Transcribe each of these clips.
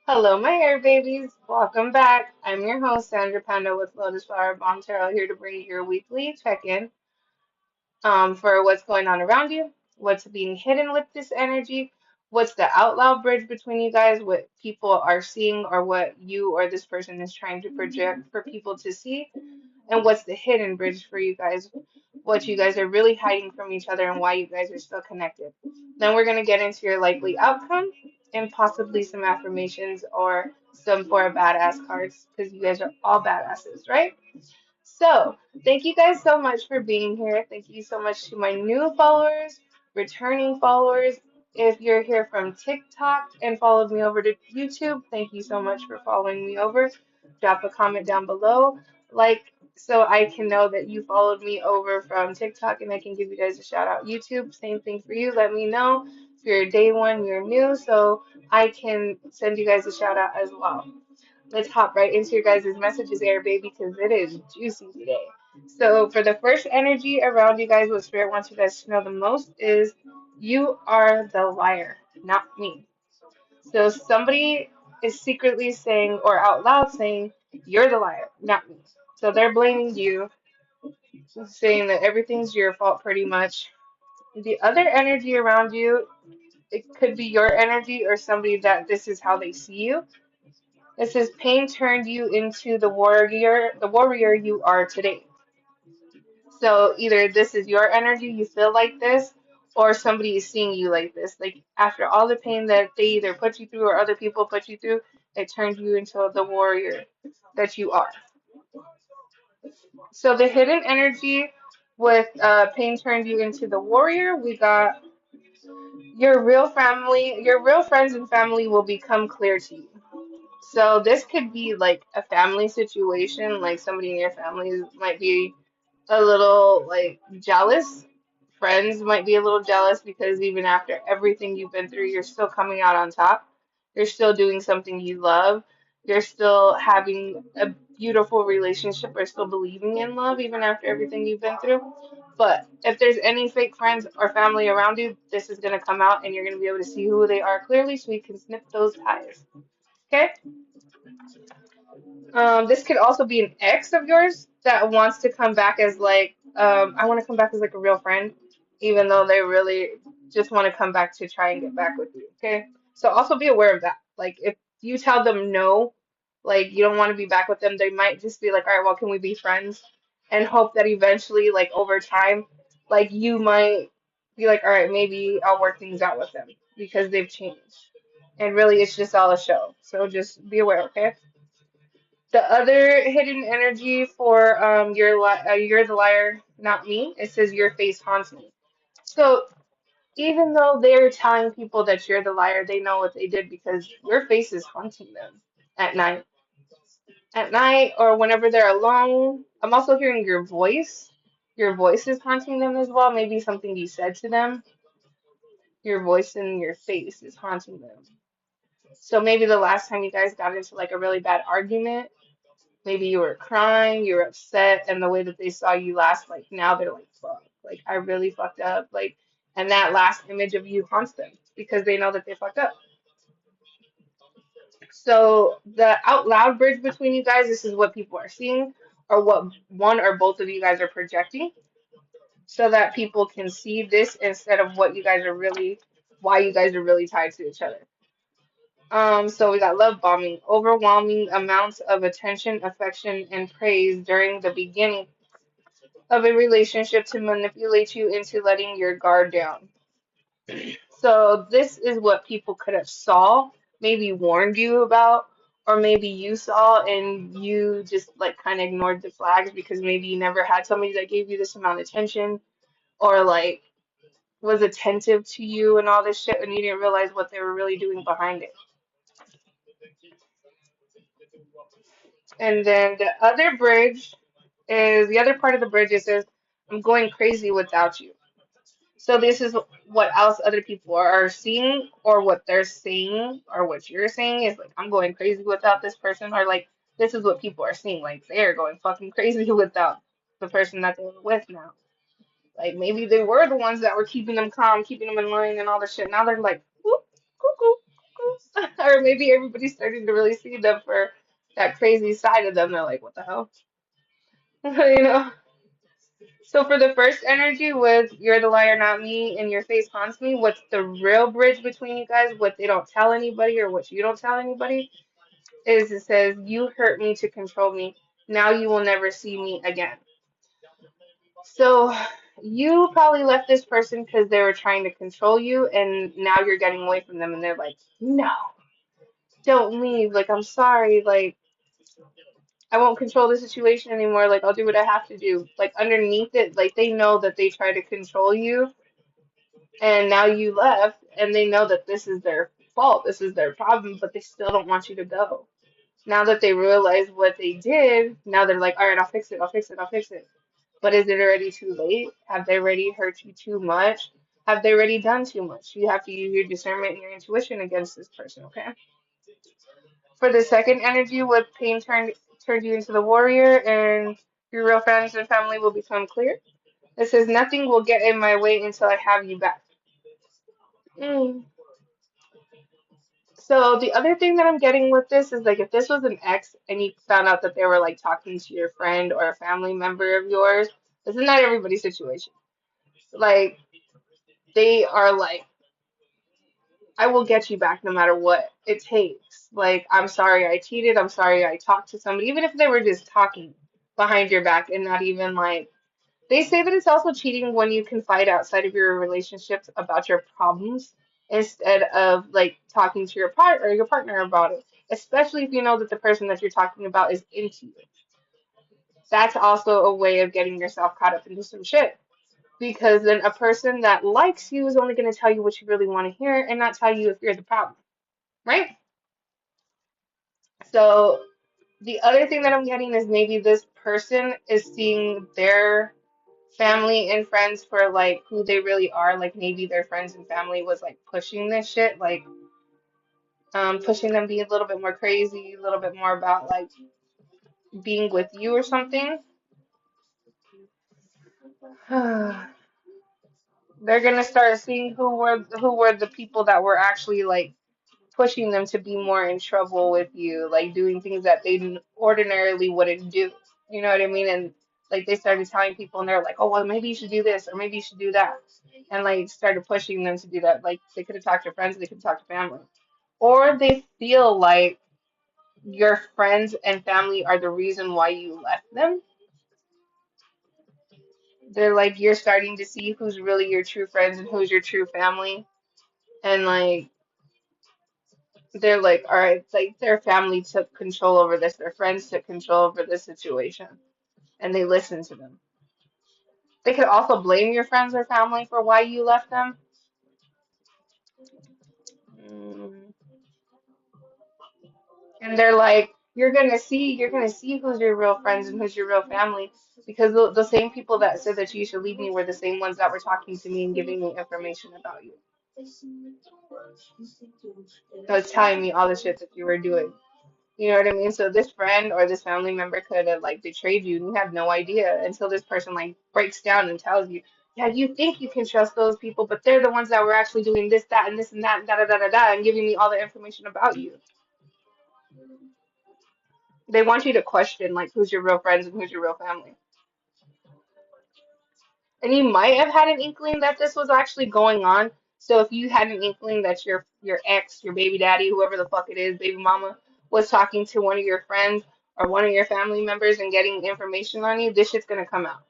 Hello, my air babies. Welcome back. I'm your host, Sandra Panda with Lotus Flower Bomb Tarot, here to bring you your weekly check-in for what's going on around you, what's being hidden with this energy, what's the out loud bridge between you guys, what people are seeing or what you or this person is trying to project for people to see, and what's the hidden bridge for you guys, what you guys are really hiding from each other and why you guys are still connected. Then we're going to get into your likely outcome and possibly some affirmations or some for badass cards because you guys are all badasses, right? So, thank you guys so much for being here. Thank you so much to my new followers, returning followers. If you're here from TikTok and followed me over to YouTube, thank you so much for following me over. Drop a comment down below, like, so I can know that you followed me over from TikTok and I can give you guys a shout out. YouTube, same thing for you. Let me know if you're day one, you're new, so I can send you guys a shout out as well. Let's hop right into your guys' messages, air baby, because it is juicy today. So, for the first energy around you guys, what Spirit wants you guys to know the most is you are the liar, not me. So, somebody is secretly saying or out loud saying, you're the liar, not me. So, they're blaming you, saying that everything's your fault pretty much. The other energy around you, it could be your energy or somebody that this is how they see you. It says pain turned you into the warrior you are today. So either this is your energy, you feel like this, or somebody is seeing you like this. Like after all the pain that they either put you through or other people put you through, it turned you into the warrior that you are. So the hidden energy with pain turned you into the warrior, we got your real family, your real friends and family will become clear to you. So this could be like a family situation, like somebody in your family might be a little like jealous. Friends might be a little jealous because even after everything you've been through, you're still coming out on top. You're still doing something you love. You're still having a beautiful relationship or still believing in love even after everything you've been through. But if there's any fake friends or family around you, this is going to come out and you're going to be able to see who they are clearly so you can snip those ties. Okay? This could also be an ex of yours that wants to come back as like, I want to come back as like a real friend, even though they really just want to come back to try and get back with you. Okay, so also be aware of that. Like, if you tell them no, like you don't want to be back with them, they might just be like, all right, well, can we be friends? And hope that eventually, like over time, like you might be like, all right, maybe I'll work things out with them because they've changed. And really, it's just all a show. So just be aware, okay? The other hidden energy for you're the liar, not me. It says your face haunts me. So even though they're telling people that you're the liar, they know what they did because your face is haunting them at night. At night or whenever they're alone. I'm also hearing your voice. Your voice is haunting them as well. Maybe something you said to them. Your voice and your face is haunting them. So maybe the last time you guys got into like a really bad argument. Maybe you were crying, you were upset, and the way that they saw you last, like now they're like, fuck, like I really fucked up. Like, and that last image of you haunts them because they know that they fucked up. So the out loud bridge between you guys, this is what people are seeing, or what one or both of you guys are projecting, so that people can see this instead of what you guys are really, why you guys are really tied to each other. So we got love bombing, overwhelming amounts of attention, affection, and praise during the beginning of a relationship to manipulate you into letting your guard down. So this is what people could have saw, maybe warned you about, or maybe you saw and you just like kind of ignored the flags because maybe you never had somebody that gave you this amount of attention or like was attentive to you and all this shit and you didn't realize what they were really doing behind it. And then the other part of the bridge, it says, I'm going crazy without you. So this is what else other people are seeing or what they're saying or what you're saying is like I'm going crazy without this person or like this is what people are seeing like they're going fucking crazy without the person that they're with now. Like maybe they were the ones that were keeping them calm, keeping them in line and all this shit. Now they're like whoop, cuckoo. Or maybe everybody's starting to really see them for that crazy side of them. They're like, what the hell? You know? So for the first energy with you're the liar, not me, and your face haunts me, what's the real bridge between you guys? What they don't tell anybody or what you don't tell anybody is it says, you hurt me to control me. Now you will never see me again. So you probably left this person because they were trying to control you, and now you're getting away from them, and they're like, no, don't leave. Like, I'm sorry. Like, I won't control the situation anymore. Like, I'll do what I have to do. Like, underneath it, like, they know that they try to control you, and now you left, and they know that this is their fault. This is their problem, but they still don't want you to go. Now that they realize what they did, now they're like, all right, I'll fix it. I'll fix it. I'll fix it. But is it already too late? Have they already hurt you too much? Have they already done too much? You have to use your discernment and your intuition against this person, okay? For the second energy, what pain turned you into the warrior, and your real friends and family will become clear. It says nothing will get in my way until I have you back. Mm. So the other thing that I'm getting with this is like if this was an ex and you found out that they were like talking to your friend or a family member of yours, this is not everybody's situation. Like they are like, I will get you back no matter what it takes. Like, I'm sorry I cheated. I'm sorry I talked to somebody, even if they were just talking behind your back and not even like. They say that it's also cheating when you confide outside of your relationships about your problems instead of like talking to your partner or your partner about it, especially if you know that the person that you're talking about is into you. That's also a way of getting yourself caught up into some shit. Because then a person that likes you is only going to tell you what you really want to hear and not tell you if you're the problem, right? So the other thing that I'm getting is maybe this person is seeing their family and friends for like who they really are. Like maybe their friends and family was like pushing this shit, like pushing them to be a little bit more crazy, a little bit more about like being with you or something. They're gonna start seeing who were the people that were actually like pushing them to be more in trouble with you, like doing things that they ordinarily wouldn't do. You know what I mean? And like they started telling people, and they're like, "Oh, well, maybe you should do this, or maybe you should do that," and like started pushing them to do that. Like they could have talked to friends, they could have talked to family, or they feel like your friends and family are the reason why you left them. They're like you're starting to see who's really your true friends and who's your true family, and like they're like, all right, like their family took control over this, their friends took control over this situation, and they listened to them. They could also blame your friends or family for why you left them. Mm. And they're like, you're gonna see who's your real friends and who's your real family, because the same people that said that you should leave me were the same ones that were talking to me and giving me information about you. That was telling me all the shit that you were doing. You know what I mean? So this friend or this family member could have like betrayed you and you have no idea until this person like breaks down and tells you, yeah, you think you can trust those people, but they're the ones that were actually doing this, that, and this and that, and da da da da da, and giving me all the information about you. They want you to question like who's your real friends and who's your real family. And you might have had an inkling that this was actually going on. So if you had an inkling that your ex, your baby daddy, whoever the fuck it is, baby mama, was talking to one of your friends or one of your family members and getting information on you, this shit's gonna come out.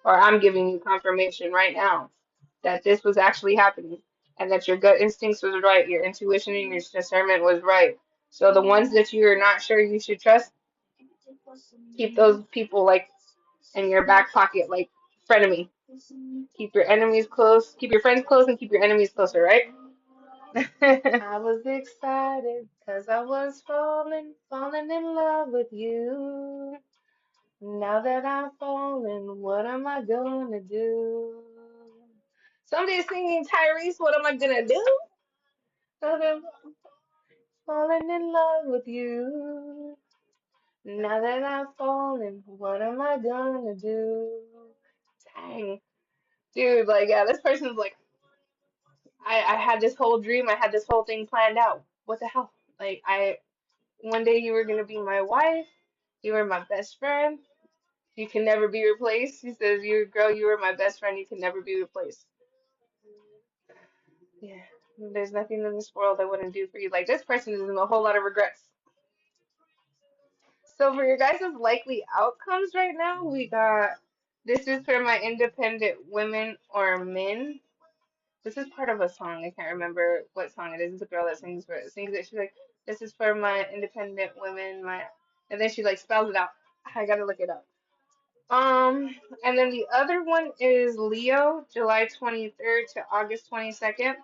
Or I'm giving you confirmation right now that this was actually happening and that your gut instincts was right, your intuition and your discernment was right. So the ones that you're not sure you should trust, keep those people like in your back pocket, like frenemy. Keep your enemies close, keep your friends close, and keep your enemies closer, right? I was excited because I was falling in love with you. Now that I'm falling, what am I gonna do? Somebody's singing Tyrese, what am I gonna do? 'Cause I'm falling in love with you. Now that I'm falling, what am I gonna do? Dang. Dude, like, yeah, this person's like, I had this whole dream, I had this whole thing planned out. What the hell? Like one day you were gonna be my wife, you were my best friend, you can never be replaced. He says, "You girl, you were my best friend, you can never be replaced." Yeah. There's nothing in this world I wouldn't do for you. Like this person is in a whole lot of regrets. So for your guys' likely outcomes right now, we got this is for my independent women or men. This is part of a song. I can't remember what song it is. It's a girl that sings it. She's like, "This is for my independent women, my," and then she like spells it out. I gotta look it up. And then the other one is Leo, July 23rd to August 22nd.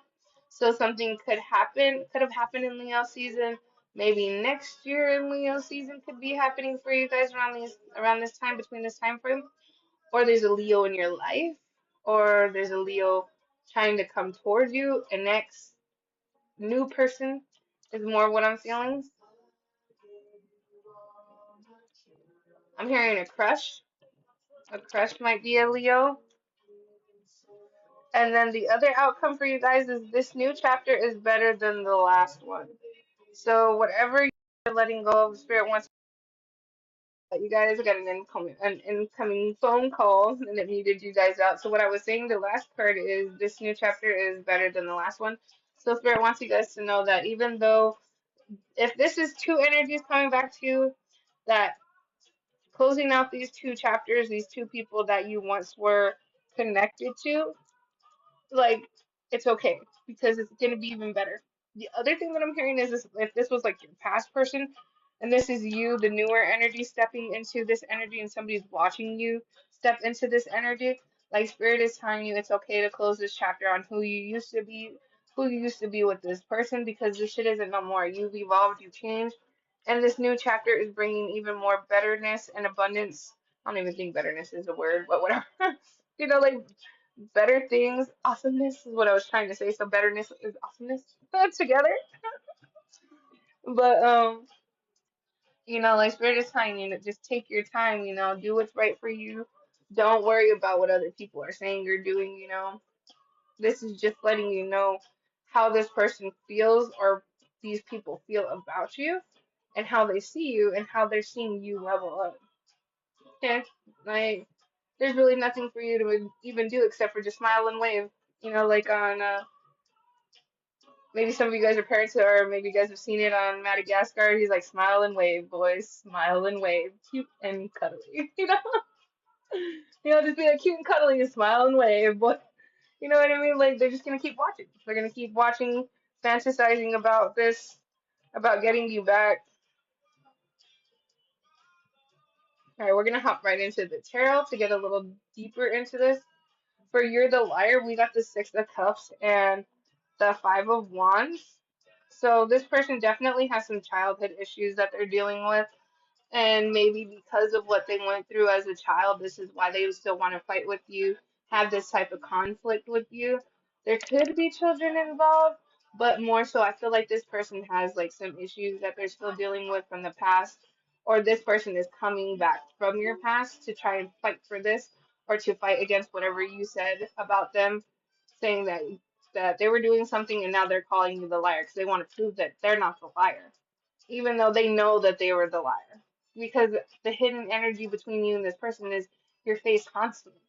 So something could have happened in Leo season. Maybe next year in Leo season could be happening for you guys around this time, between this time frame. Or there's a Leo in your life, or there's a Leo trying to come towards you. An next new person is more what I'm feeling. I'm hearing a crush. A crush might be a Leo. And then the other outcome for you guys is this new chapter is better than the last one. So whatever you're letting go of, Spirit wants you guys got an incoming phone call and it muted you guys out. So what I was saying, the last part is this new chapter is better than the last one. So Spirit wants you guys to know that even though if this is two energies coming back to you, that closing out these two chapters, these two people that you once were connected to, like it's okay because it's gonna be even better. The other thing that I'm hearing is this, if this was like your past person and this is you, the newer energy stepping into this energy and somebody's watching you step into this energy, like spirit is telling you it's okay to close this chapter on who you used to be with this person because this shit isn't no more. You've evolved, you've changed, and this new chapter is bringing even more betterness and abundance. I don't even think betterness is a word, but whatever. Like better things, awesomeness is what I was trying to say. So betterness is awesomeness together. But like spirit is telling you to just take your time, do what's right for you. Don't worry about what other people are saying or doing. This is just letting you know how this person feels or these people feel about you and how they see you and how they're seeing you level up. Okay? Like there's really nothing for you to even do except for just smile and wave. Like on maybe some of you guys are parents or maybe you guys have seen it on Madagascar. He's like, smile and wave, boys. Smile and wave. Cute and cuddly. Just be like cute and cuddly and smile and wave. Boy. You know what I mean? Like, they're just going to keep watching. They're going to keep watching, fantasizing about this, about getting you back. All right, we're going to hop right into the tarot to get a little deeper into this. For You're the Liar, we got the Six of Cups and the Five of Wands. So this person definitely has some childhood issues that they're dealing with. And maybe because of what they went through as a child, this is why they still want to fight with you, have this type of conflict with you. There could be children involved, but more so, I feel like this person has like some issues that they're still dealing with from the past, or this person is coming back from your past to try and fight for this, or to fight against whatever you said about them, saying that they were doing something and now they're calling you the liar because they want to prove that they're not the liar even though they know that they were the liar. Because the hidden energy between you and this person is your face constantly.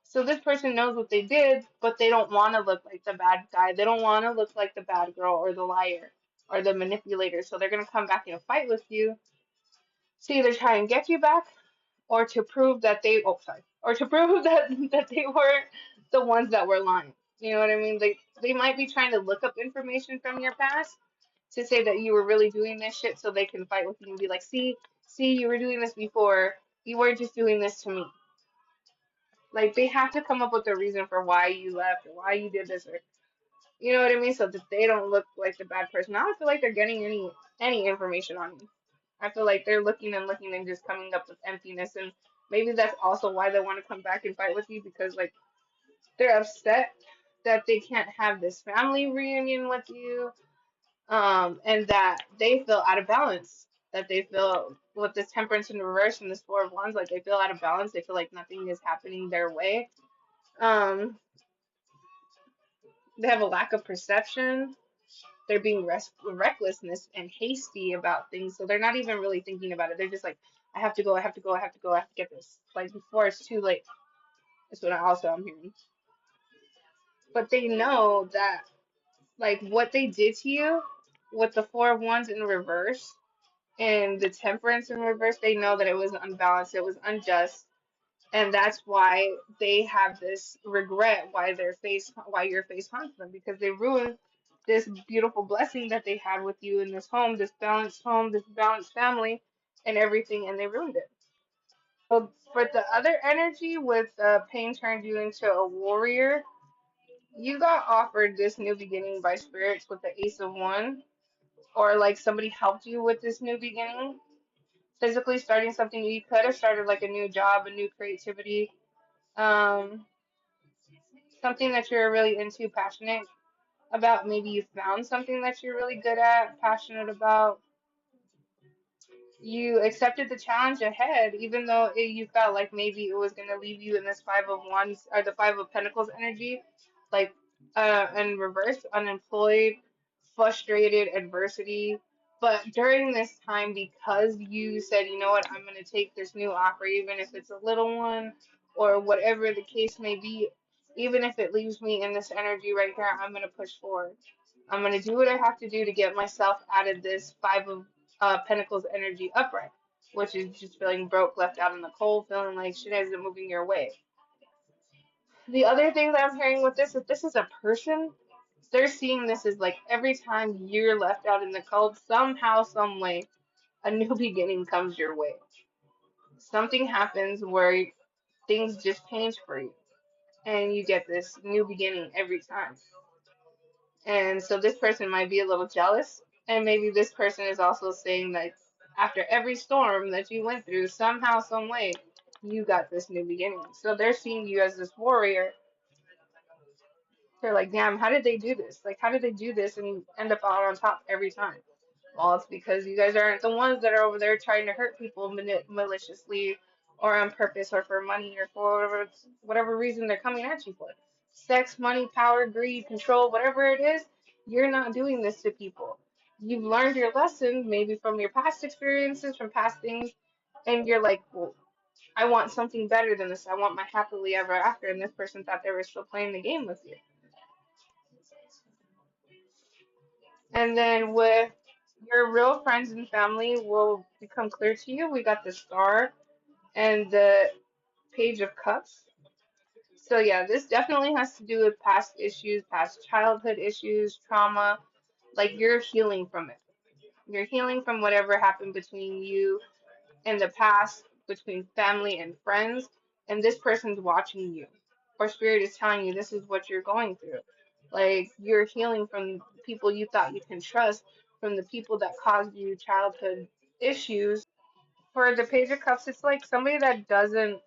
So this person knows what they did, but they don't want to look like the bad guy. They don't want to look like the bad girl or the liar or the manipulator. So they're going to come back in a fight with you to either try and get you back or to prove that or to prove that they were the ones that were lying. You know what I mean? They might be trying to look up information from your past to say that you were really doing this shit so they can fight with you and be like, see, you were doing this before. You weren't just doing this to me. Like they have to come up with a reason for why you left or why you did this or you know what I mean? So that they don't look like the bad person. I don't feel like they're getting any information on you. I feel like they're looking and just coming up with emptiness and maybe that's also why they want to come back and fight with you because like they're upset that they can't have this family reunion with you and that they feel out of balance. That they feel with this temperance in reverse and this four of wands, like they feel out of balance. They feel like nothing is happening their way. Um, They have a lack of perception. They're being recklessness and hasty about things, so they're not even really thinking about it. They're just like, I have to go, I have to go, I have to go, I have to get this. Like before it's too late. That's what I also am hearing. But they know that like what they did to you with the Four of Wands in reverse and the Temperance in reverse, they know that it was unbalanced, it was unjust, and that's why they have this regret why your face haunts them because they ruined this beautiful blessing that they had with you in this home, this balanced family, and everything, and they ruined it. So, for the other energy with pain turned you into a warrior, you got offered this new beginning by spirits with the Ace of One, or like somebody helped you with this new beginning. Physically starting something, you could have started like a new job, a new creativity, um, something that you're really into, passionate about. Maybe you found something that you're really good at, passionate about. You accepted the challenge ahead, even though you felt like maybe it was going to leave you in this Five of Wands or the Five of Pentacles energy, like in reverse, unemployed, frustrated, adversity. But during this time, because you said, you know what, I'm going to take this new offer, even if it's a little one or whatever the case may be, even if it leaves me in this energy right here, I'm going to push forward. I'm going to do what I have to do to get myself out of this Five of Pentacles energy upright, which is just feeling broke, left out in the cold, feeling like shit isn't moving your way. The other thing that I'm hearing with this, if this is a person, they're seeing this as like every time you're left out in the cold, somehow, some way, a new beginning comes your way. Something happens where things just change for you, and you get this new beginning every time. And so this person might be a little jealous, and maybe this person is also saying that after every storm that you went through, somehow, some way, you got this new beginning. So they're seeing you as this warrior. They're like, damn, how did they do this? Like, how did they do this and end up out on top every time? Well, it's because you guys aren't the ones that are over there trying to hurt people maliciously or on purpose or for money or for whatever reason they're coming at you for. Sex, money, power, greed, control, whatever it is, you're not doing this to people. You've learned your lesson maybe from your past experiences, from past things, and you're like, well, I want something better than this. I want my happily ever after. And this person thought they were still playing the game with you. And then with your real friends and family will become clear to you. We got the Star and the Page of Cups. So yeah, this definitely has to do with past issues, past childhood issues, trauma. Like you're healing from it. You're healing from whatever happened between you in the past, between family and friends, and this person's watching you. Or spirit is telling you this is what you're going through. Like you're healing from people you thought you can trust, from the people that caused you childhood issues. For the Page of Cups, it's like somebody that doesn't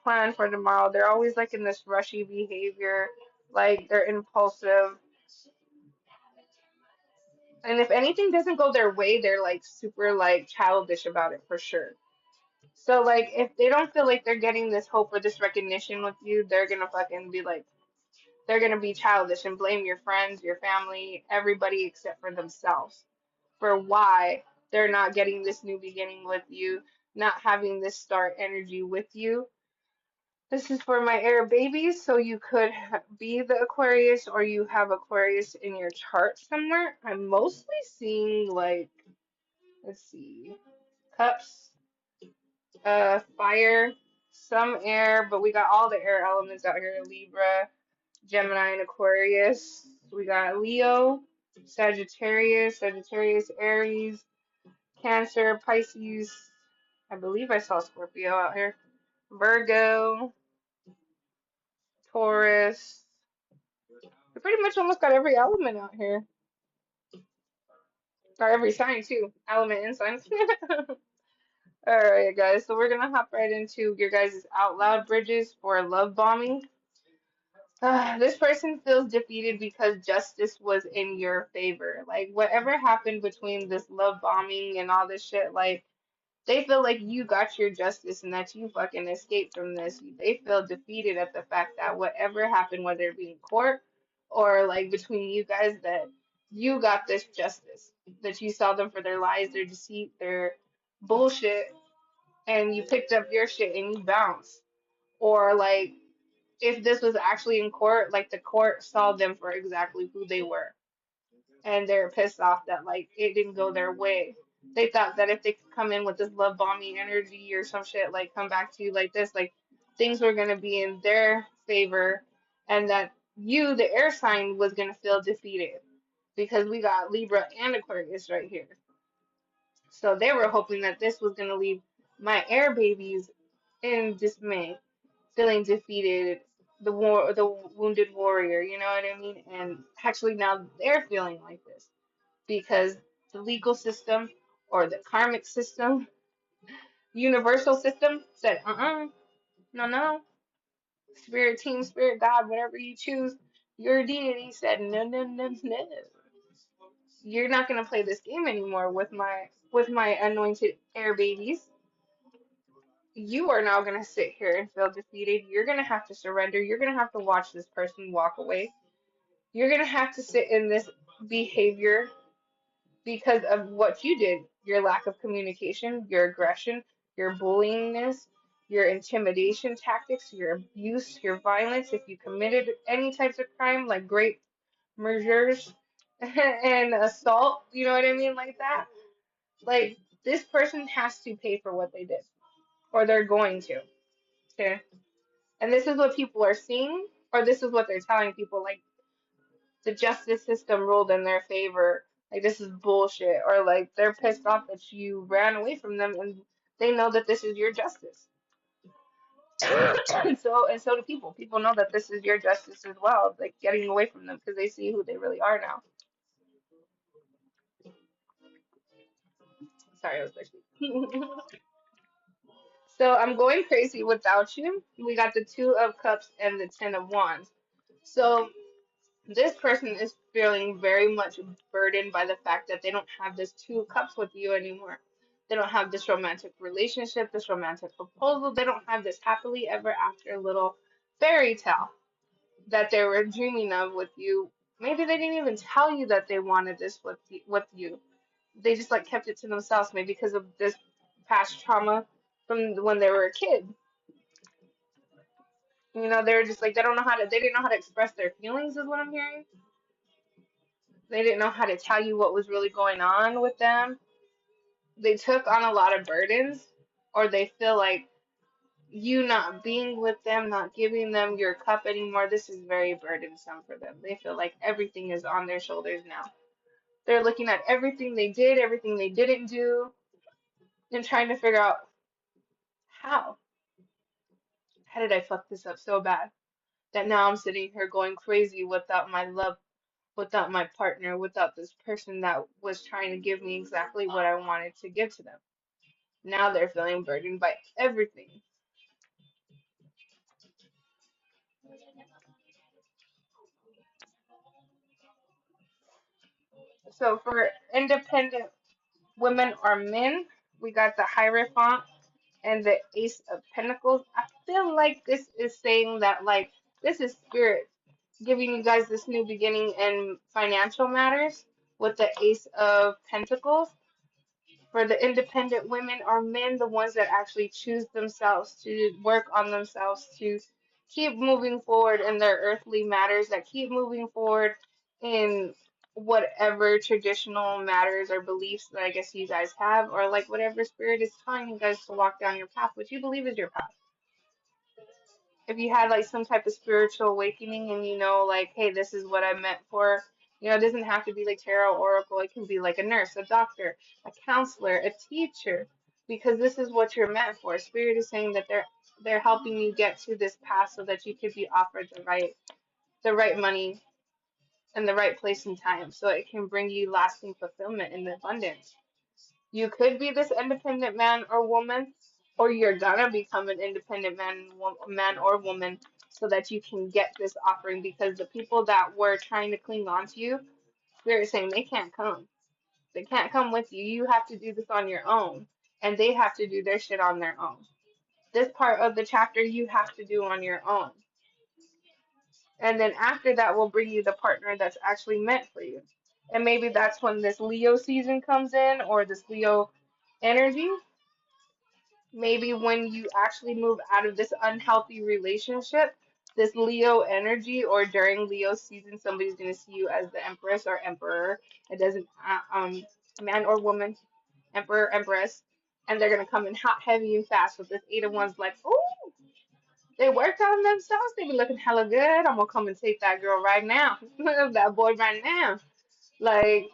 plan for tomorrow. They're always like in this rushy behavior, like they're impulsive. And if anything doesn't go their way, they're like super like childish about it for sure. So like if they don't feel like they're getting this hope or this recognition with you, they're gonna fucking be like they're gonna be childish and blame your friends, your family, everybody except for themselves for why they're not getting this new beginning with you, not having this start energy with you. This is for my air babies, so you could be the Aquarius or you have Aquarius in your chart somewhere. I'm mostly seeing like, let's see, cups, fire, some air, but we got all the air elements out here. Libra, Gemini, and Aquarius. We got Leo, Sagittarius, Aries, Cancer, Pisces. I believe I saw Scorpio out here. Virgo, Taurus. We pretty much almost got every element out here. Or every sign too. Element and signs. Alright guys, so we're gonna hop right into your guys' out loud bridges for love bombing. This person feels defeated because justice was in your favor. Like whatever happened between this love bombing and all this shit, like they feel like you got your justice and that you fucking escaped from this. They feel defeated at the fact that whatever happened, whether it be in court or like between you guys that you got this justice, that you saw them for their lies, their deceit, their bullshit, and you picked up your shit and you bounced. Or like if this was actually in court, like the court saw them for exactly who they were, and they're pissed off that like it didn't go their way. They thought that if they could come in with this love bombing energy or some shit, like come back to you like this, like things were gonna be in their favor, and that you, the air sign, was gonna feel defeated because we got Libra and Aquarius right here. So they were hoping that this was gonna leave my air babies in dismay, feeling defeated, the wounded warrior, you know what I mean? And actually now they're feeling like this because the legal system or the karmic system, universal system said, no, no. Spirit team, spirit God, whatever you choose, your deity said, no, no, no, no. You're not gonna play this game anymore with my anointed air babies. You are now gonna sit here and feel defeated. You're gonna have to surrender. You're gonna have to watch this person walk away. You're gonna have to sit in this behavior because of what you did, your lack of communication, your aggression, your bullyingness, your intimidation tactics, your abuse, your violence. If you committed any types of crime like rape, murders, and assault, you know what I mean, like that, like this person has to pay for what they did, or they're going to. Okay, and this is what people are seeing, or this is what they're telling people. Like the justice system ruled in their favor. Like this is bullshit, or like they're pissed off that you ran away from them, and they know that this is your justice. And so do people. People know that this is your justice as well. Like getting away from them because they see who they really are now. Sorry, I was thirsty. So I'm going crazy without you. We got the Two of Cups and the Ten of Wands. So this person is feeling very much burdened by the fact that they don't have this Two of Cups with you anymore. They don't have this romantic relationship, this romantic proposal. They don't have this happily ever after little fairy tale that they were dreaming of with you. Maybe they didn't even tell you that they wanted this with you. They just like kept it to themselves, maybe because of this past trauma from when they were a kid. You know, they're just like they didn't know how to express their feelings, is what I'm hearing. They didn't know how to tell you what was really going on with them. They took on a lot of burdens, or they feel like you not being with them, not giving them your cup anymore, this is very burdensome for them. They feel like everything is on their shoulders now. They're looking at everything they did, everything they didn't do, and trying to figure out how. How did I fuck this up so bad that now I'm sitting here going crazy without my love, without my partner, without this person that was trying to give me exactly what I wanted to give to them. Now they're feeling burdened by everything. So for independent women or men, we got the Hierophant and the Ace of Pentacles. I feel like this is saying that like this is spirit giving you guys this new beginning in financial matters with the Ace of Pentacles. For the independent women or men, the ones that actually choose themselves to work on themselves, to keep moving forward in their earthly matters, that keep moving forward in whatever traditional matters or beliefs that I guess you guys have, or like whatever spirit is telling you guys to walk down your path, which you believe is your path. If you had like some type of spiritual awakening and you know like, hey, this is what I'm meant for, you know, it doesn't have to be like tarot oracle. It can be like a nurse, a doctor, a counselor, a teacher, because this is what you're meant for. Spirit is saying that they're helping you get to this path so that you could be offered the right money in the right place and time, so it can bring you lasting fulfillment and abundance. You could be this independent man or woman, or you're gonna become an independent man or woman, so that you can get this offering. Because the people that were trying to cling on to you, Spirit is saying they can't come. They can't come with you. You have to do this on your own, and they have to do their shit on their own. This part of the chapter you have to do on your own. And then after that will bring you the partner that's actually meant for you. And maybe that's when this Leo season comes in, or this Leo energy. Maybe when you actually move out of this unhealthy relationship, this Leo energy, or during Leo season, somebody's going to see you as the Empress or Emperor. It doesn't, man or woman, Emperor, Empress. And they're going to come in hot, heavy, and fast with this Eight of Wands, like, oh, they worked on themselves. They be looking hella good. I'm going to come and take that girl right now, that boy right now. Like,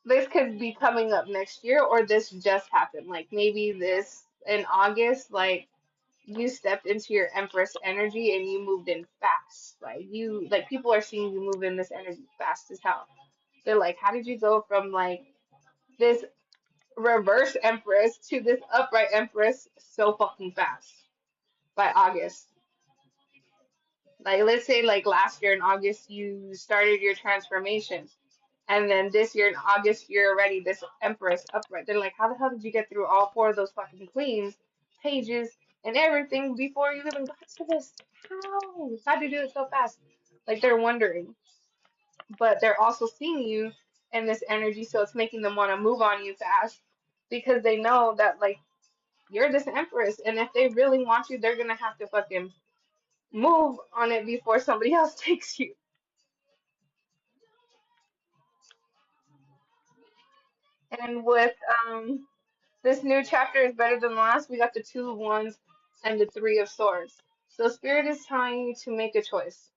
this could be coming up next year, or this just happened. Like, maybe this in August, like, you stepped into your Empress energy and you moved in fast. Like people are seeing you move in this energy fast as hell. They're like, how did you go from like this reverse Empress to this upright Empress so fucking fast by August? Like, let's say like last year in August you started your transformation, and then this year in August you're already this Empress upright. They're like, how the hell did you get through all four of those fucking queens pages and everything before you even got to this? How? How'd you do it so fast? Like, they're wondering, but they're also seeing you in this energy, so it's making them want to move on you fast because they know that like you're this Empress, and if they really want you, they're gonna have to fucking move on it before somebody else takes you. And with this new chapter is better than the last. We got the Two of Wands and the Three of Swords. So Spirit is telling you to make a choice.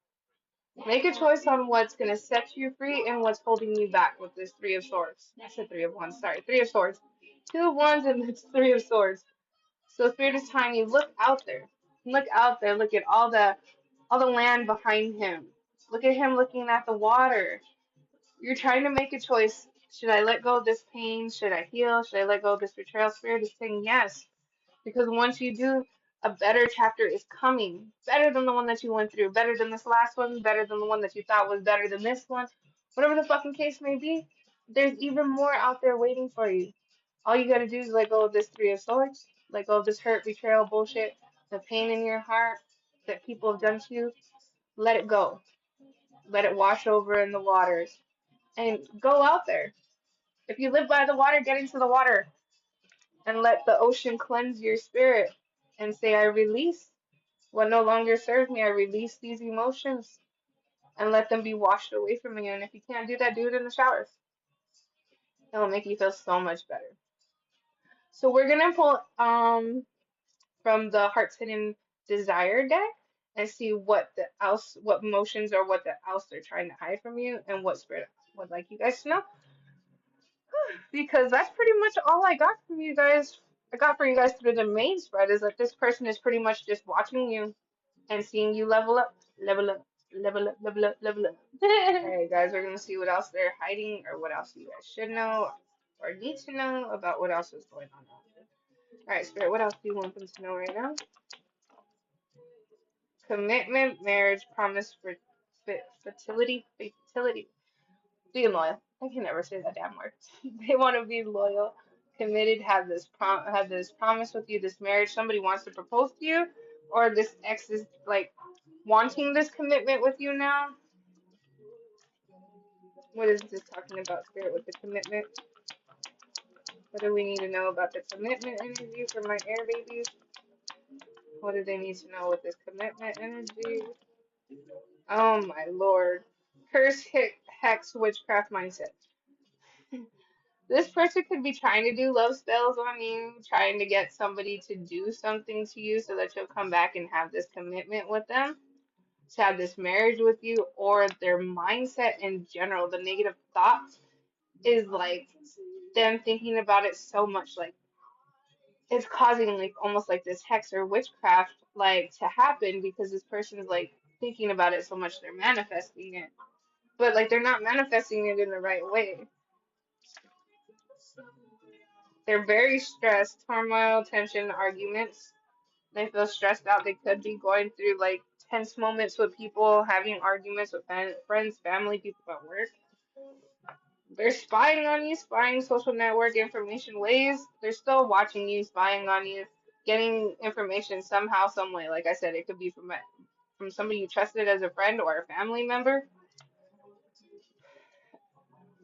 Make a choice on what's going to set you free and what's holding you back with this Three of Swords. I said Three of Wands, sorry. Three of Swords. Two of Wands and it's Three of Swords. So Spirit is telling you, look out there. Look out there. Look at all the land behind him. Look at him looking at the water. You're trying to make a choice. Should I let go of this pain? Should I heal? Should I let go of this betrayal? Spirit is saying yes. Because once you do, a better chapter is coming. Better than the one that you went through. Better than this last one. Better than the one that you thought was better than this one. Whatever the fucking case may be, there's even more out there waiting for you. All you gotta do is let go of this Three of Swords. Let go of this hurt, betrayal, bullshit. The pain in your heart that people have done to you. Let it go. Let it wash over in the waters. And go out there. If you live by the water, get into the water and let the ocean cleanse your spirit and say, I release what no longer serves me. I release these emotions and let them be washed away from you. And if you can't do that, do it in the showers. It'll make you feel so much better. So we're gonna pull from the Heart's Hidden Desire deck and see what emotions or what the else they're trying to hide from you and what spirit would like you guys to know. Because that's pretty much all I got from you guys. I got for you guys through the main spread is that this person is pretty much just watching you and seeing you level up, level up, level up, level up, level up. Alright, guys, we're gonna see what else they're hiding or what else you guys should know or need to know about what else is going on. Alright, Spirit, what else do you want them to know right now? Commitment, marriage, promise, fertility, being loyal. I can never say that damn word. They want to be loyal, committed, have this promise with you, this marriage. Somebody wants to propose to you, or this ex is like wanting this commitment with you now. What is this talking about, Spirit, with the commitment? What do we need to know about the commitment energy for my air babies? What do they need to know with this commitment energy? Oh my lord. Curse, hex, witchcraft mindset. This person could be trying to do love spells on you, trying to get somebody to do something to you so that you'll come back and have this commitment with them, to have this marriage with you, or their mindset in general, the negative thoughts is like them thinking about it so much, like it's causing like almost like this hex or witchcraft like to happen because this person's like thinking about it so much they're manifesting it. But like they're not manifesting it in the right way. They're very stressed, turmoil, tension, arguments. They feel stressed out. They could be going through like tense moments with people, having arguments with friends, family, people at work. They're spying on you, spying social network information ways. They're still watching you, spying on you, getting information somehow, some way. Like I said, it could be from from somebody you trusted as a friend or a family member.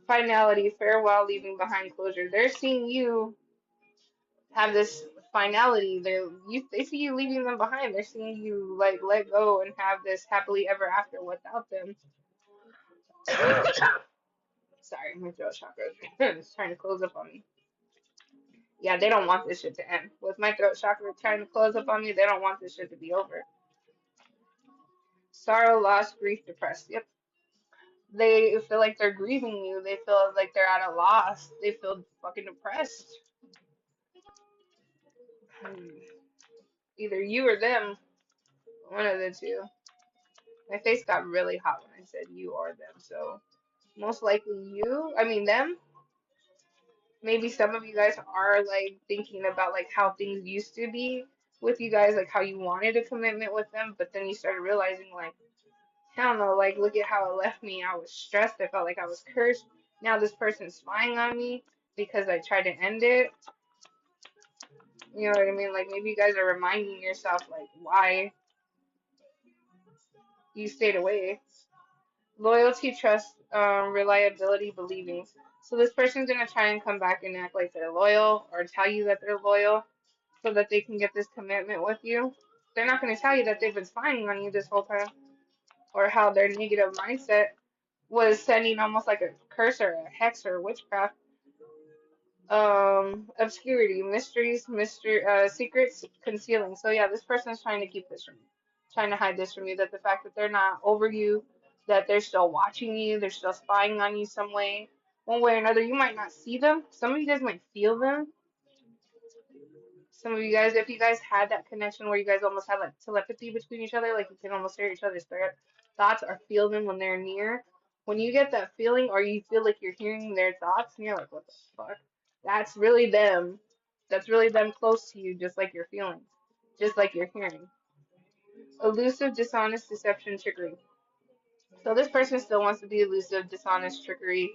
Finality, farewell, leaving behind closure. They're seeing you have this finality. They see you leaving them behind. They're seeing you like let go and have this happily ever after without them. Sorry, my throat chakra is trying to close up on me. Yeah, they don't want this shit to end. With my throat chakra trying to close up on me, they don't want this shit to be over. Sorrow, loss, grief, depressed. Yep. They feel like they're grieving you. They feel like they're at a loss. They feel fucking depressed. Either you or them, one of the two. My face got really hot when I said you or them, so most likely you. I mean them. Maybe some of you guys are like thinking about like how things used to be with you guys, like how you wanted a commitment with them, but then you started realizing like, hell no, like look at how it left me. I was stressed. I felt like I was cursed. Now this person's spying on me because I tried to end it. You know what I mean? Like maybe you guys are reminding yourself like why you stayed away. Loyalty, trust, reliability, believing. So this person's gonna try and come back and act like they're loyal or tell you that they're loyal so that they can get this commitment with you. They're not gonna tell you that they've been spying on you this whole time or how their negative mindset was sending almost like a curse or a hex or witchcraft. Obscurity, mysteries, secrets, concealing. So yeah, this person's trying to keep this from you, trying to hide this from you. That the fact that they're not over you, that they're still watching you, they're still spying on you some way, one way or another. You might not see them. Some of you guys might feel them. Some of you guys, if you guys had that connection where you guys almost have like telepathy between each other, like you can almost hear each other's thoughts or feel them when they're near. When you get that feeling or you feel like you're hearing their thoughts and you're like, what the fuck? That's really them. That's really them close to you, just like you're feeling, just like you're hearing. Elusive, dishonest, deception, trickery. So this person still wants to be elusive, dishonest, trickery,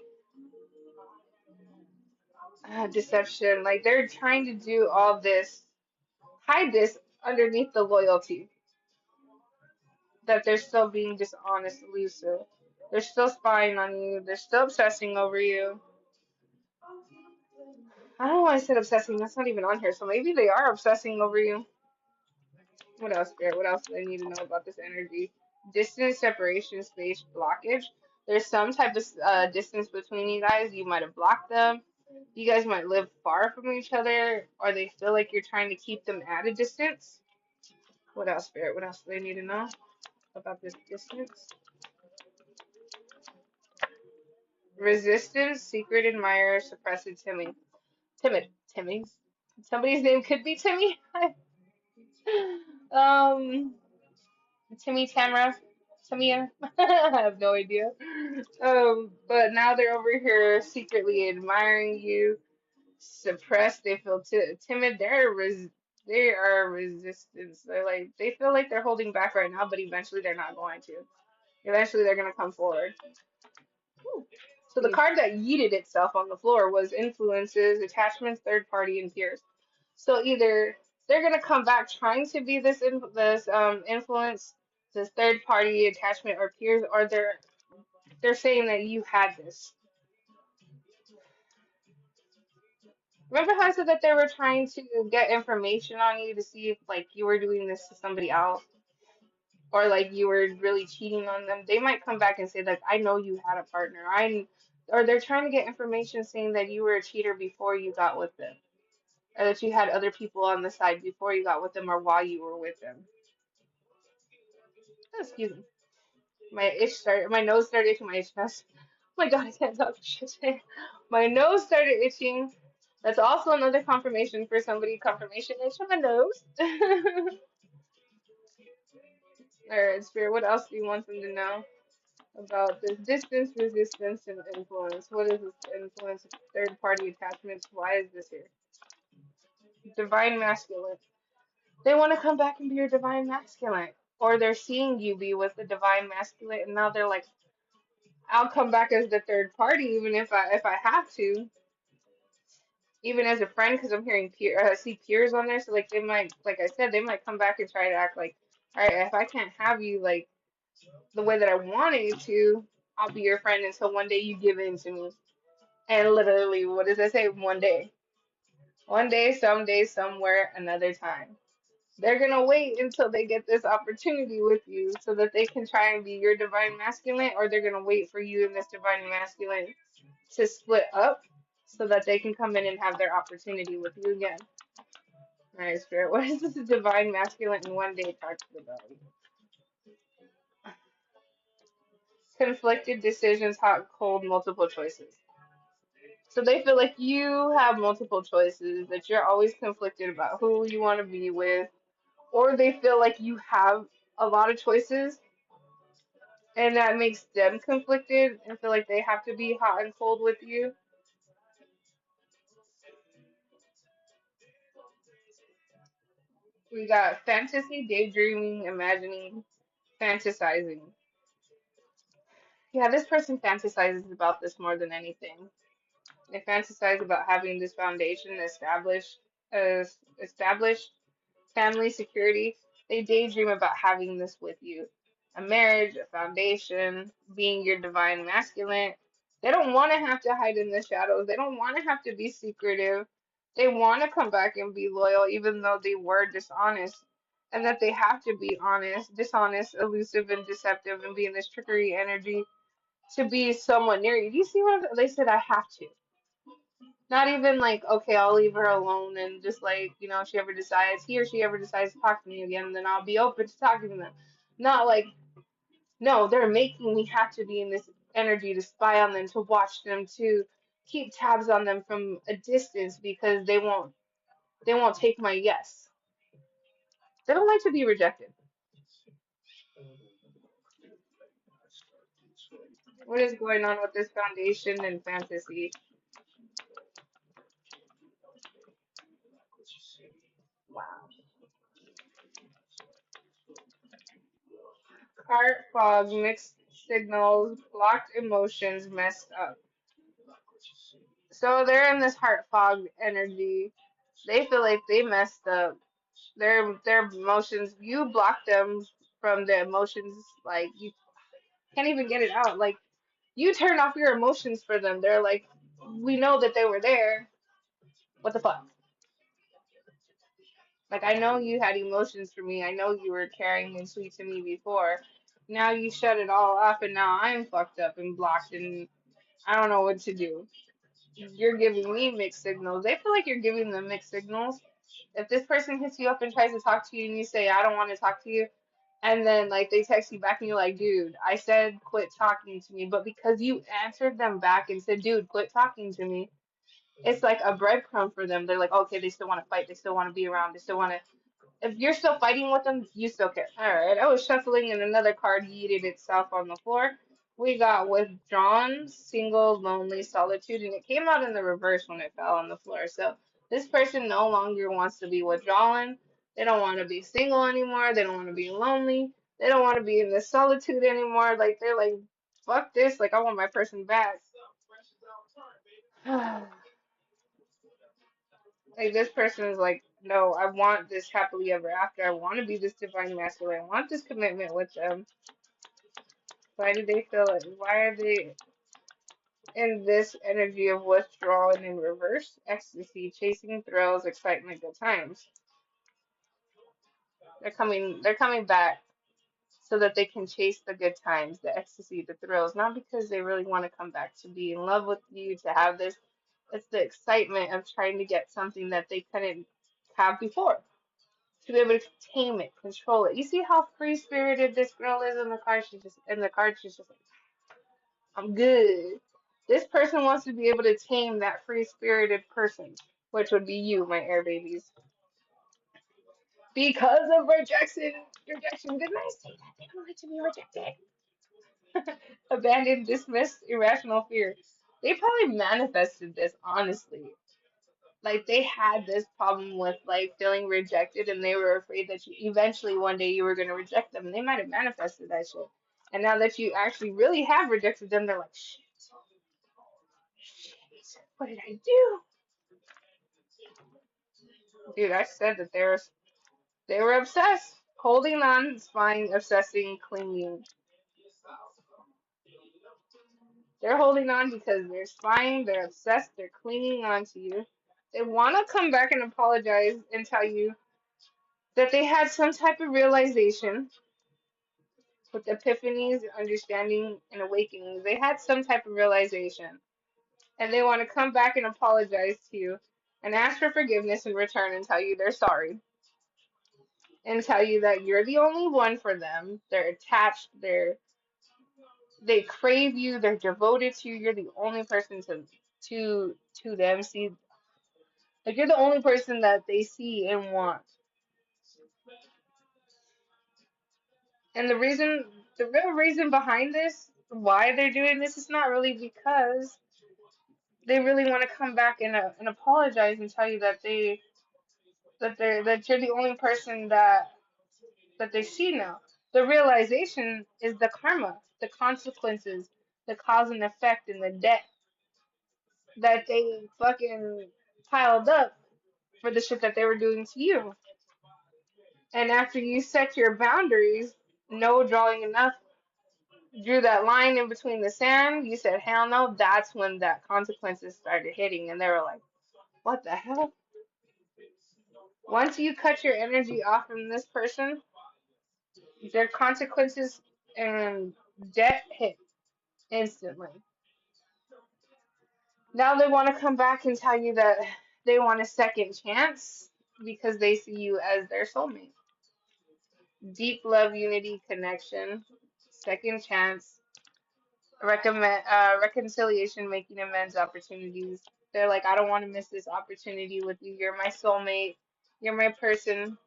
deception. Like they're trying to do all this, hide this underneath the loyalty. That they're still being dishonest, elusive. They're still spying on you. They're still obsessing over you. I don't know why I said obsessing. That's not even on here. So maybe they are obsessing over you. What else, Spirit? What else do I need to know about this energy? Distance, separation, space, blockage. There's some type of distance between you guys. You might have blocked them. You guys might live far from each other, or they feel like you're trying to keep them at a distance. What else, Spirit? What else do they need to know about this distance? Resistance, secret admirer, suppressed, timid. Somebody's name could be Timmy. um, Timmy Tamra, Tamia. I have no idea. But now they're over here secretly admiring you. Suppressed, they feel timid. They are resistance. They're like they feel like they're holding back right now, but eventually they're not going to. Eventually they're gonna come forward. So the card that yeeted itself on the floor was influences, attachments, third party, and peers. So either they're gonna come back trying to be this influence, this third party attachment or peers, or they're saying that you had this. Remember how I said that they were trying to get information on you to see if like you were doing this to somebody else or like you were really cheating on them? They might come back and say like I know you had a partner. Or they're trying to get information saying that you were a cheater before you got with them. Or that you had other people on the side before you got with them or while you were with them. Oh, excuse me. My nose started itching, my itch nose. Oh my god, I can't talk for shit today. My nose started itching. That's also another confirmation for somebody. Confirmation itch on my nose. Alright, Spirit, what else do you want them to know about this distance, resistance, and influence? What is this influence? Third party attachments. Why is this here? Divine masculine. They want to come back and be your divine masculine. Or they're seeing you be with the divine masculine and now they're like, I'll come back as the third party even if I have to. Even as a friend, because I'm hearing see peers on there, so like they might, like I said, they might come back and try to act like All right, if I can't have you like the way that I wanted to, I'll be your friend until one day you give in to me. And literally, what does it say? One day, someday, somewhere, another time. They're gonna wait until they get this opportunity with you so that they can try and be your divine masculine, or they're gonna wait for you and this divine masculine to split up so that they can come in and have their opportunity with you again. All right, Spirit, what is this divine masculine in one day talking about? Conflicted decisions, hot, cold, multiple choices. So they feel like you have multiple choices, that you're always conflicted about who you want to be with, or they feel like you have a lot of choices and that makes them conflicted and feel like they have to be hot and cold with you. We got fantasy, daydreaming, imagining, fantasizing. Yeah, this person fantasizes about this more than anything. They fantasize about having this foundation established family security. They daydream about having this with you. A marriage, a foundation, being your divine masculine. They don't want to have to hide in the shadows. They don't want to have to be secretive. They want to come back and be loyal, even though they were dishonest. And that they have to be honest, dishonest, elusive, and deceptive, and be in this trickery energy to be someone near you. Do you see what they said? I have to. Not even like, okay, I'll leave her alone and just like, if she ever decides, he or she ever decides to talk to me again, then I'll be open to talking to them. Not like, no, they're making me have to be in this energy to spy on them, to watch them, to keep tabs on them from a distance because they won't take my yes. They don't like to be rejected. What is going on with this foundation and fantasy? Wow. Heart fog, mixed signals, blocked emotions, messed up. So they're in this heart fog energy. They feel like they messed up. Their emotions, you block them from the emotions, like you can't even get it out. Like you turn off your emotions for them. They're like, we know that they were there. What the fuck? Like I know you had emotions for me. I know you were caring and sweet to me before. Now you shut it all off and now I'm fucked up and blocked and I don't know what to do. You're giving me mixed signals. They feel like you're giving them mixed signals. If this person hits you up and tries to talk to you and you say, I don't want to talk to you, and then like they text you back and you're like, dude, I said quit talking to me, but because you answered them back and said, dude, quit talking to me, it's like a breadcrumb for them. They're like, okay, they still want to fight, they still want to be around, they still want to if you're still fighting with them, you still care. Alright, I was shuffling and another card yeeted itself on the floor. We got withdrawn, single, lonely, solitude, and it came out in the reverse when it fell on the floor. So this person no longer wants to be withdrawn. They don't want to be single anymore. They don't want to be lonely. They don't want to be in this solitude anymore. Like they're like, fuck this. Like I want my person back. Like this person is like, no, I want this happily ever after. I want to be this divine masculine. I want this commitment with them. Why do they feel it? Why are they in this energy of withdrawal and in reverse? Ecstasy, chasing thrills, excitement, good times. They're coming back so that they can chase the good times, the ecstasy, the thrills, not because they really want to come back to be in love with you, to have this. It's the excitement of trying to get something that they couldn't have before. To be able to tame it, control it. You see how free spirited this girl is in the card? She's just like, I'm good. This person wants to be able to tame that free spirited person, which would be you, my air babies. Because of rejection. Didn't I say that? They don't like to be rejected. Abandoned, dismissed, irrational fear. They probably manifested this, honestly. Like they had this problem with like feeling rejected and they were afraid that you eventually one day you were gonna reject them. And they might have manifested that shit. And now that you actually really have rejected them, they're like, shit, what did I do? Dude, I said that they were obsessed. Holding on, spying, obsessing, clinging. They're holding on because they're spying, they're obsessed, they're clinging on to you. They want to come back and apologize and tell you that they had some type of realization with epiphanies, understanding, and awakenings. They had some type of realization. And they want to come back and apologize to you and ask for forgiveness in return and tell you they're sorry and tell you that you're the only one for them. They're attached, they crave you, they're devoted to you, you're the only person to them. See, like you're the only person that they see and want. And the real reason behind this, why they're doing this, is not really because they really want to come back and apologize and tell you that you're the only person that they see now. The realization is the karma, the consequences, the cause and effect, and the debt that they fucking piled up for the shit that they were doing to you. And after you set your boundaries, no drawing enough, drew that line in between the sand, you said, hell no, that's when that consequences started hitting. And they were like, what the hell? Once you cut your energy off from this person, their consequences and debt hit instantly. Now they want to come back and tell you that they want a second chance because they see you as their soulmate. Deep love, unity, connection, second chance, reconciliation, making amends, opportunities. They're like, I don't want to miss this opportunity with you. You're my soulmate. You're my person.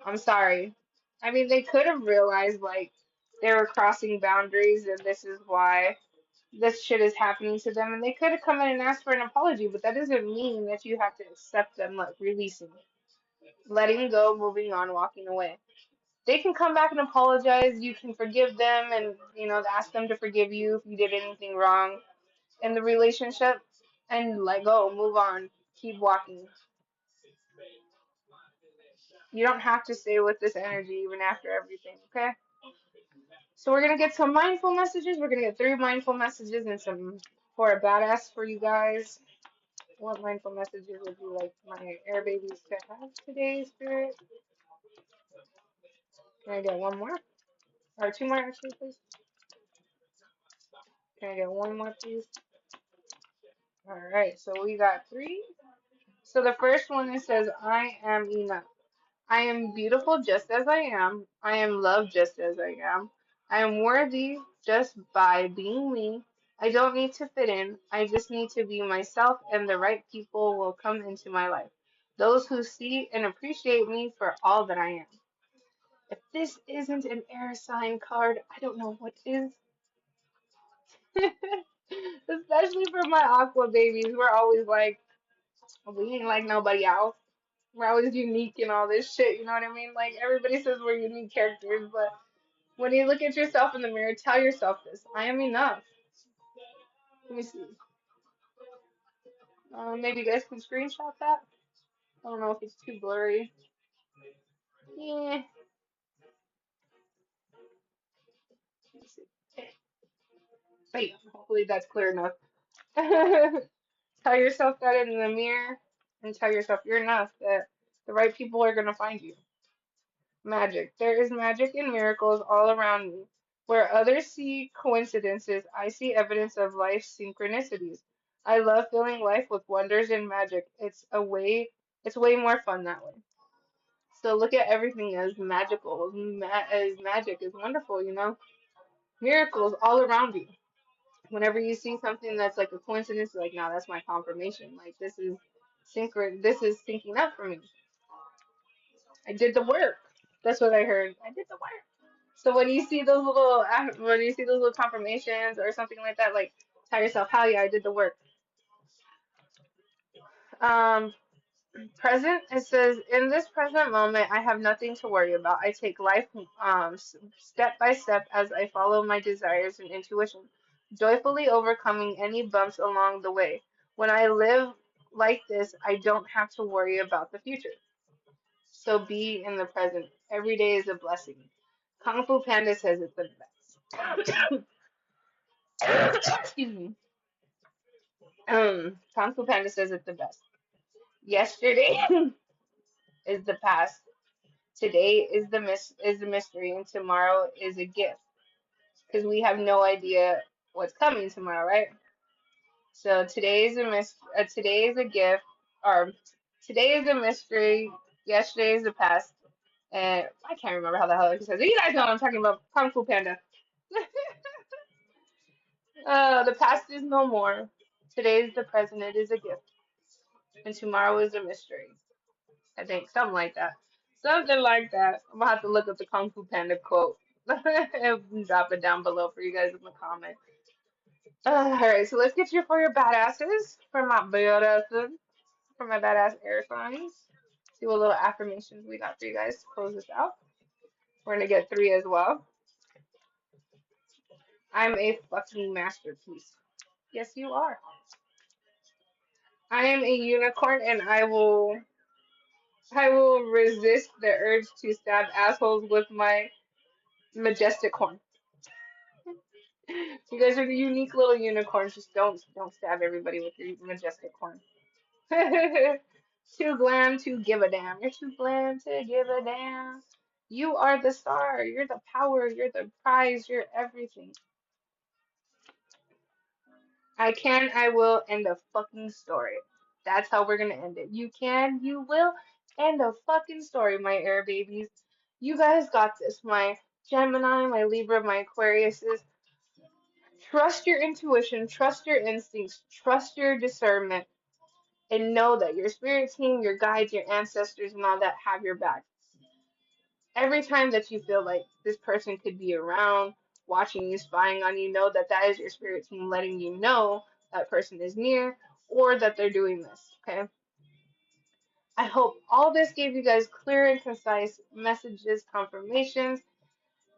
I'm sorry. I mean, they could have realized like they were crossing boundaries and this is why this shit is happening to them, and they could have come in and asked for an apology, but that doesn't mean that you have to accept them, like releasing, letting go, moving on, walking away. They can come back and apologize. You can forgive them, and ask them to forgive you if you did anything wrong in the relationship, and let go, move on, keep walking. You don't have to stay with this energy even after everything, okay? So we're gonna get some mindful messages. We're gonna get 3 mindful messages and some for a badass for you guys. What mindful messages would you like my air babies to have today, Spirit? Can I get one more? Or 2 more, actually, please? Can I get one more, please? Alright, so we got 3. So the first one, it says, I am enough. I am beautiful just as I am. I am loved just as I am. I am worthy just by being me. I don't need to fit in. I just need to be myself, and the right people will come into my life. Those who see and appreciate me for all that I am. If this isn't an air sign card, I don't know what is. Especially for my aqua babies, we're always like, we ain't like nobody else. We're always unique and all this shit, you know what I mean? Like, everybody says we're unique characters, but when you look at yourself in the mirror, tell yourself this: I am enough. Let me see. Maybe you guys can screenshot that. I don't know if it's too blurry. Yeah. Let's see. Bam. Hopefully that's clear enough. Tell yourself that in the mirror and tell yourself you're enough, that the right people are going to find you. Magic. There is magic and miracles all around me. Where others see coincidences, I see evidence of life's synchronicities. I love filling life with wonders and magic. It's way more fun that way. So look at everything as magical, as magic is wonderful. Miracles all around you. Whenever you see something that's like a coincidence, like, no, that's my confirmation. Like, this is syncing up for me. I did the work. That's what I heard. I did the work. So when you see those little confirmations or something like that, like, tell yourself, hell yeah, I did the work. Um, Present, it says, in this present moment, I have nothing to worry about. I take life step by step as I follow my desires and intuition, joyfully overcoming any bumps along the way. When I live like this, I don't have to worry about the future. So be in the present. Every day is a blessing. Kung Fu Panda says it's the best. Excuse me. Kung Fu Panda says it's the best. Yesterday is the past. Today is the mystery, and tomorrow is a gift. Because we have no idea what's coming tomorrow, right? So today is a gift, or today is a mystery. Yesterday is the past, and I can't remember how the hell it says. You guys know what I'm talking about. Kung Fu Panda. The past is no more. Today is the present. It is a gift, and tomorrow is a mystery. I think something like that. Something like that. I'm gonna have to look up the Kung Fu Panda quote and drop it down below for you guys in the comments. Alright, so let's get you for your badasses. For my badass air signs. See what little affirmations we got for you guys to close this out. We're gonna get three as well. I'm a fucking masterpiece. Yes, you are. I am a unicorn, and I will resist the urge to stab assholes with my majestic horn. You guys are the unique little unicorns. Just don't stab everybody with your majestic horn. Too glam to give a damn. You're too glam to give a damn. You are the star. You're the power. You're the prize. You're everything. I can, I will, end a fucking story. That's how we're gonna end it. You can, you will, end a fucking story, my air babies. You guys got this, my Gemini, my Libra, my Aquariuses. Trust your intuition, trust your instincts, trust your discernment, and know that your spirit team, your guides, your ancestors, and all that have your back. Every time that you feel like this person could be around, watching you, spying on you, know that that is your spirit team letting you know that person is near or that they're doing this. Okay. I hope all this gave you guys clear and concise messages, confirmations.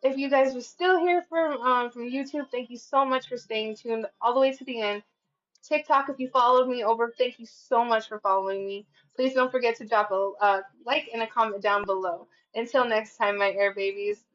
If you guys are still here from YouTube, thank you so much for staying tuned all the way to the end. TikTok, if you followed me over, thank you so much for following me. Please don't forget to drop a like and a comment down below. Until next time, my air babies.